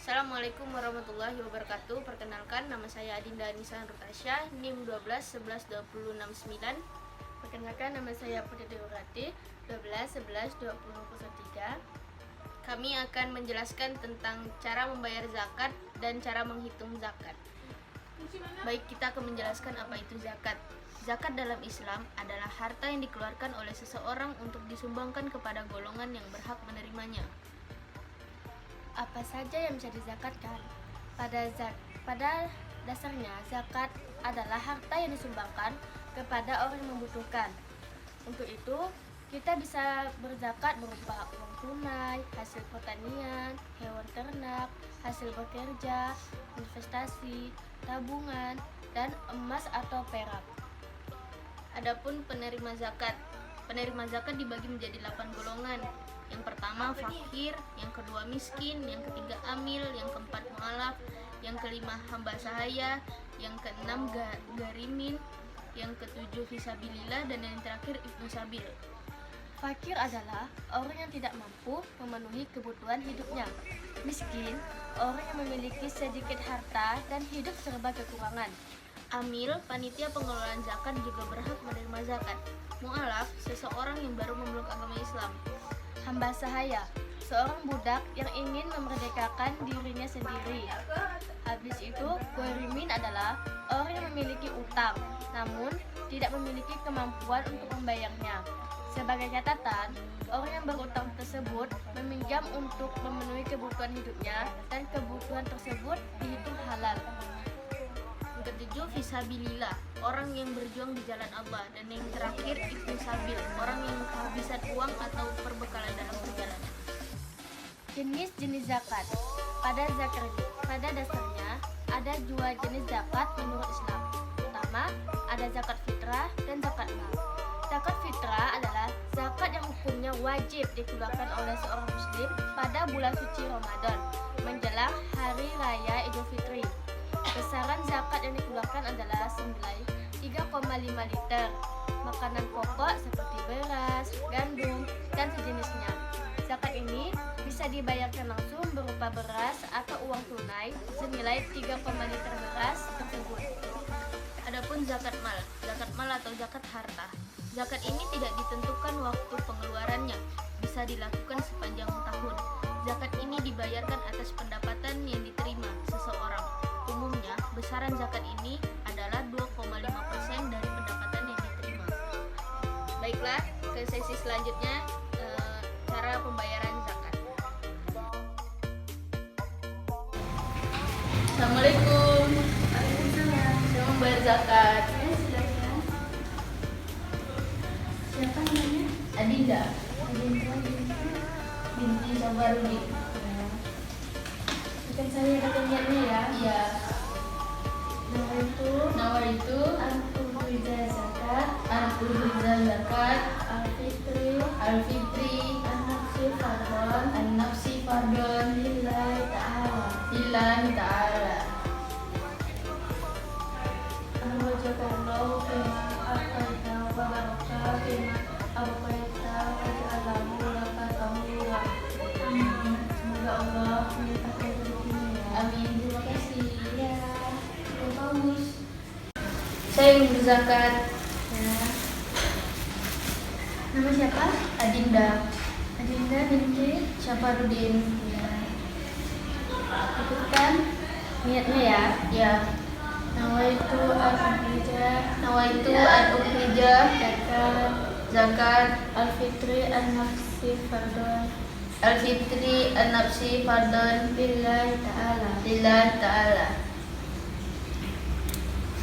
Assalamualaikum warahmatullahi wabarakatuh. Perkenalkan, nama saya Adinda Anissa Rutasya, NIM 12 11 20 69. Perkenalkan, nama saya Putri Dewi 12 11 20 03. Kami akan menjelaskan tentang cara membayar zakat dan cara menghitung zakat. Baik, kita akan menjelaskan apa itu zakat. Zakat dalam Islam adalah harta yang dikeluarkan oleh seseorang untuk disumbangkan kepada golongan yang berhak menerimanya. Apa saja yang bisa dizakatkan? Pada dasarnya, zakat adalah harta yang disumbangkan kepada orang yang membutuhkan. Untuk itu, kita bisa berzakat berupa uang tunai, hasil pertanian, hewan ternak, hasil bekerja, investasi, tabungan, dan emas atau perak. Adapun penerima zakat dibagi menjadi 8 golongan. Yang pertama fakir, yang kedua miskin, yang ketiga amil, yang keempat mu'alaf, yang kelima hamba sahaya, yang keenam garimin, yang ketujuh fisabilillah, dan yang terakhir ibnu sabil. Fakir adalah orang yang tidak mampu memenuhi kebutuhan hidupnya. Miskin, orang yang memiliki sedikit harta dan hidup serba kekurangan. Amil, panitia pengelolaan zakat juga berhak menerima zakat. Mu'alaf, seseorang yang baru memeluk agama Islam. Hamba sahaya, seorang budak yang ingin memerdekakan dirinya sendiri. Habis itu, gharimin adalah orang yang memiliki utang, namun tidak memiliki kemampuan untuk membayarnya. Sebagai catatan, orang yang berutang tersebut meminjam untuk memenuhi kebutuhan hidupnya dan kebutuhan tersebut dihitung halal. Yang ketujuh fisabilillah, orang yang berjuang di jalan Allah. Dan yang terakhir ibnu sabil, orang yang kehabisan uang atau perbekalan dalam perjalanan. Jenis-jenis zakat. Pada dasarnya ada dua jenis zakat menurut Islam. Pertama, ada zakat fitrah dan zakat mal. Zakat fitrah adalah zakat yang hukumnya wajib dikeluarkan oleh seorang muslim pada bulan suci Ramadan menjelang hari raya Idul Fitri. Besaran zakat yang dikeluarkan adalah senilai 3,5 liter. Makanan pokok seperti beras, gandum, dan sejenisnya. Zakat ini bisa dibayarkan langsung berupa beras atau uang tunai senilai 3, liter beras tersebut. Adapun zakat mal atau zakat harta. Zakat ini tidak ditentukan waktu pengeluarannya, bisa dilakukan sepanjang tahun. Zakat ini dibayarkan atas pendapatan yang diterima seseorang. Umumnya, besaran zakat ini adalah 2,5% dari pendapatan yang diterima. Baiklah, ke sesi selanjutnya, cara pembayaran zakat. Assalamualaikum. Waalaikumsalam. Saya membayar zakat. Silakan. Siapa namanya? Adinda Adinda binti Sabarudin. Bukan saya ada niatnya ya. Iya. Nama itu Nawaitu zakat, Al-Qurza zakat al-fitri, An-nafsi fardon lillahi ta'ala. lillahi ta'ala. Alhamdulillah fima ataita wa baraka fima abqaita waj'alahu laka tahura. Semoga Allah menyertakan rezekinya ya. Amin. Terima kasih. Ya, bagus. Saya ingin berzakat. Ya. Nama siapa? Adinda Adinda binti. Safarudin. Ya. Ikutkan niatnya ya. Ya. Nawaitu al-hijrah Nawaitu al-ukhrija zakat zakat al-fitri an-nafsi fardun al-fitri an-nafsi fardon lillahi ta'ala. lillahi ta'ala.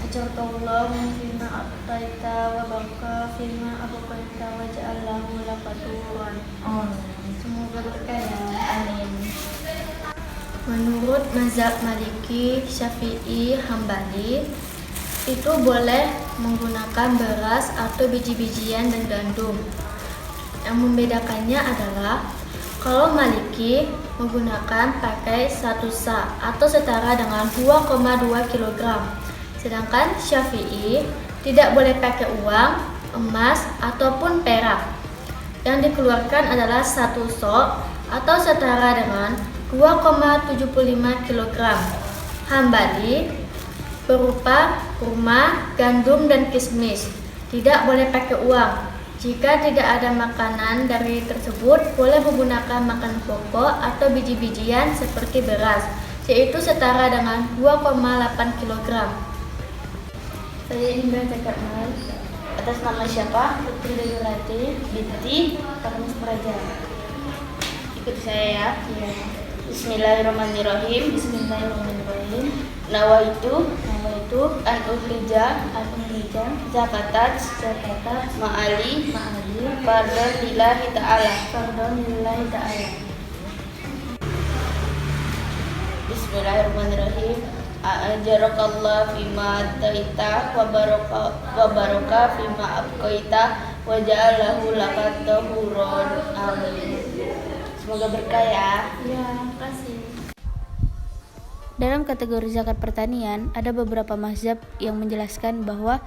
Ajarkallahu fima a'taita wa baraka fima abqaita wa ja'alahu laka turan. Semoga berkah ya. Amin. Menurut mazhab Maliki, Syafi'i, Hambali, itu boleh menggunakan beras atau biji-bijian dan gandum. Yang membedakannya adalah kalau Maliki menggunakan pakai 1 sa atau setara dengan 2,2 kg. Sedangkan Syafi'i tidak boleh pakai uang, emas, ataupun perak. Yang dikeluarkan adalah 1 sok atau setara dengan 2,75 kg. Hambali berupa kurma, gandum, dan kismis. Tidak boleh pakai uang. Jika tidak ada makanan dari tersebut, boleh menggunakan makanan pokok atau biji-bijian seperti beras, yaitu setara dengan 2,8 kg. Saya ingin zakat mal. Atas nama siapa? Putri Degurati binti Karmis Praja. Ikut saya ya. Bismillahirrahmanirrahim. Bismillahirrahmanirrahim. Nawaitu an ukhrija zakatan ma'ali fardhan lillahi ta'ala. Bismillahirrahmanirrahim. Ajarakallah fima taita wa baraka fima abqaita wa ja'alahu laka tahuron. Amin. Semoga berkah ya. Ya, kasih. Dalam kategori zakat pertanian, ada beberapa mazhab yang menjelaskan bahwa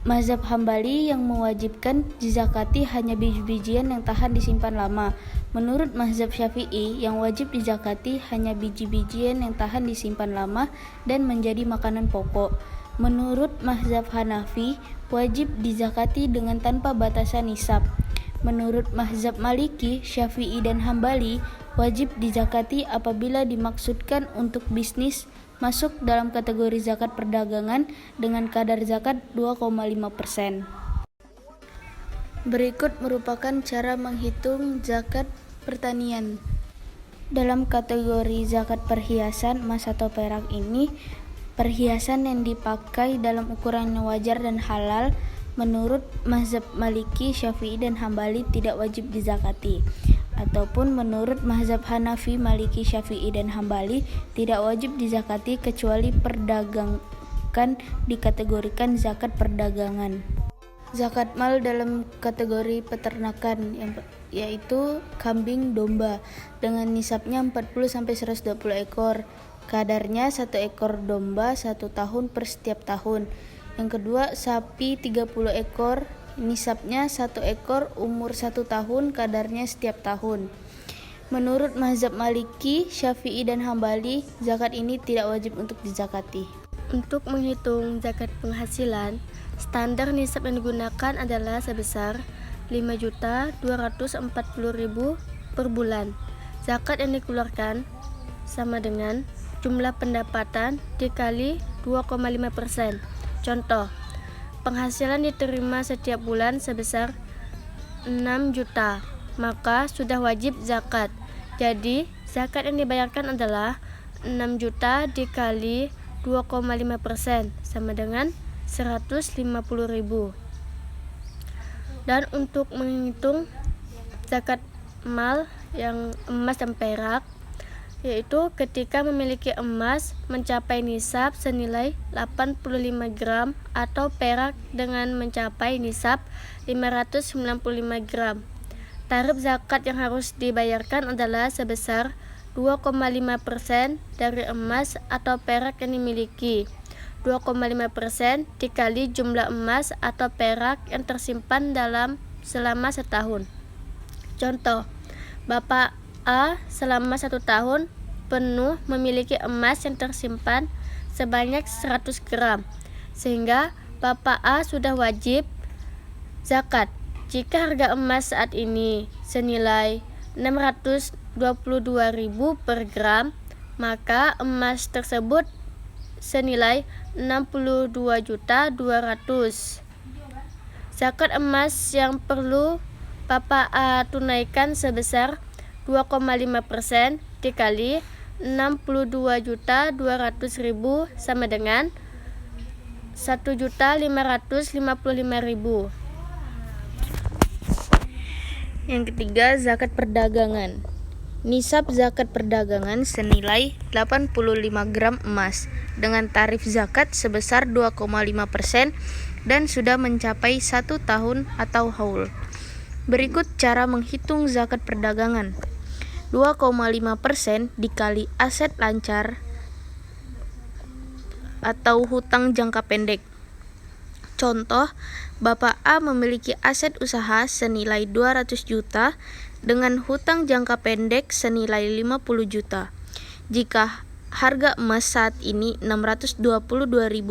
mazhab Hambali yang mewajibkan dizakati hanya biji-bijian yang tahan disimpan lama. Menurut mazhab Syafi'i, yang wajib dizakati hanya biji-bijian yang tahan disimpan lama dan menjadi makanan pokok. Menurut mazhab Hanafi, wajib dizakati dengan tanpa batasan nisab. Menurut mazhab Maliki, Syafi'i, dan Hambali, wajib dizakati apabila dimaksudkan untuk bisnis, masuk dalam kategori zakat perdagangan dengan kadar zakat 2,5%. Berikut merupakan cara menghitung zakat pertanian. Dalam kategori zakat perhiasan emas atau perak ini, perhiasan yang dipakai dalam ukuran yang wajar dan halal menurut mazhab Maliki, Syafi'i, dan Hambali tidak wajib dizakati. Ataupun menurut mazhab Hanafi, Maliki, Syafi'i, dan Hambali tidak wajib dizakati kecuali perdagangan dikategorikan zakat perdagangan. Zakat mal dalam kategori peternakan yaitu kambing domba dengan nisabnya 40-120 ekor. Kadarnya 1 ekor domba 1 tahun per setiap tahun. Yang kedua, sapi 30 ekor, nisabnya 1 ekor umur 1 tahun, kadarnya setiap tahun. Menurut mazhab Maliki, Syafi'i, dan Hambali, zakat ini tidak wajib untuk dizakati. Untuk menghitung zakat penghasilan, standar nisab yang digunakan adalah sebesar 5.240.000 per bulan. Zakat yang dikeluarkan sama dengan jumlah pendapatan dikali 2,5%. Contoh, penghasilan diterima setiap bulan sebesar 6 juta, maka sudah wajib zakat. Jadi, zakat yang dibayarkan adalah 6 juta dikali 2,5% sama dengan 150.000. Dan untuk menghitung zakat mal yang emas dan perak, yaitu ketika memiliki emas mencapai nisab senilai 85 gram atau perak dengan mencapai nisab 595 gram. Tarif zakat yang harus dibayarkan adalah sebesar 2,5% dari emas atau perak yang dimiliki. 2,5% dikali jumlah emas atau perak yang tersimpan selama setahun. Contoh, Bapak A selama 1 tahun penuh memiliki emas yang tersimpan sebanyak 100 gram, sehingga Bapak A sudah wajib zakat. Jika harga emas saat ini senilai 622.000 per gram, maka emas tersebut senilai 62.200.000. Zakat emas yang perlu Bapak A tunaikan sebesar 2,5% dikali 62.200.000 sama dengan 1.555.000. Yang ketiga, zakat perdagangan. Nisab zakat perdagangan senilai 85 gram emas dengan tarif zakat sebesar 2,5% dan sudah mencapai 1 tahun atau haul. Berikut cara menghitung zakat perdagangan. 2,5% dikali aset lancar atau hutang jangka pendek. Contoh, Bapak A memiliki aset usaha senilai 200 juta dengan hutang jangka pendek senilai 50 juta. Jika harga emas saat ini 622.000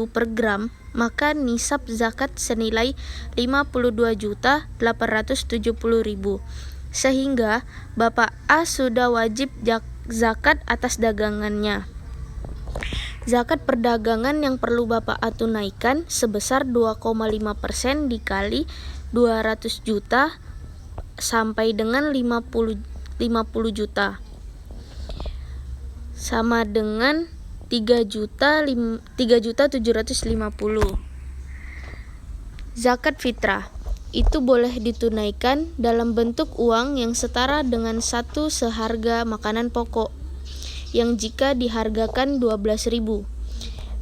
per gram, maka nisab zakat senilai 52.870.000. Sehingga Bapak A sudah wajib zakat atas dagangannya. Zakat perdagangan yang perlu Bapak A tunaikan sebesar 2,5% dikali 200 juta sampai dengan 50 juta. Sama dengan 3.750.000. Zakat fitrah itu boleh ditunaikan dalam bentuk uang yang setara dengan 1 seharga makanan pokok yang jika dihargakan 12.000.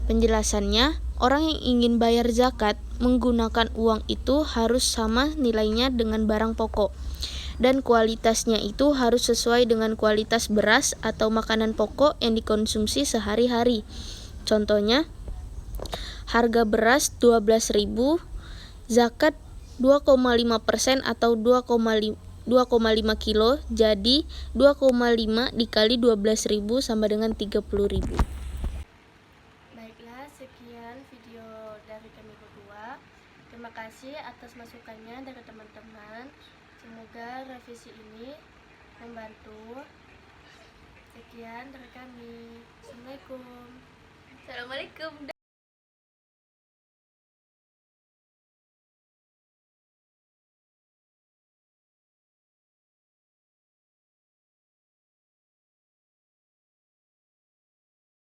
Penjelasannya, orang yang ingin bayar zakat menggunakan uang itu harus sama nilainya dengan barang pokok, dan kualitasnya itu harus sesuai dengan kualitas beras atau makanan pokok yang dikonsumsi sehari-hari. Contohnya, harga beras 12.000, zakat 2,5% atau 2,5 kilo, jadi 2,5 dikali 12.000 sama dengan 30.000. Baiklah, sekian video dari kami berdua. Terima kasih atas masukannya dari teman-teman. Semoga revisi ini membantu. Sekian dari kami. Assalamualaikum. Assalamualaikum.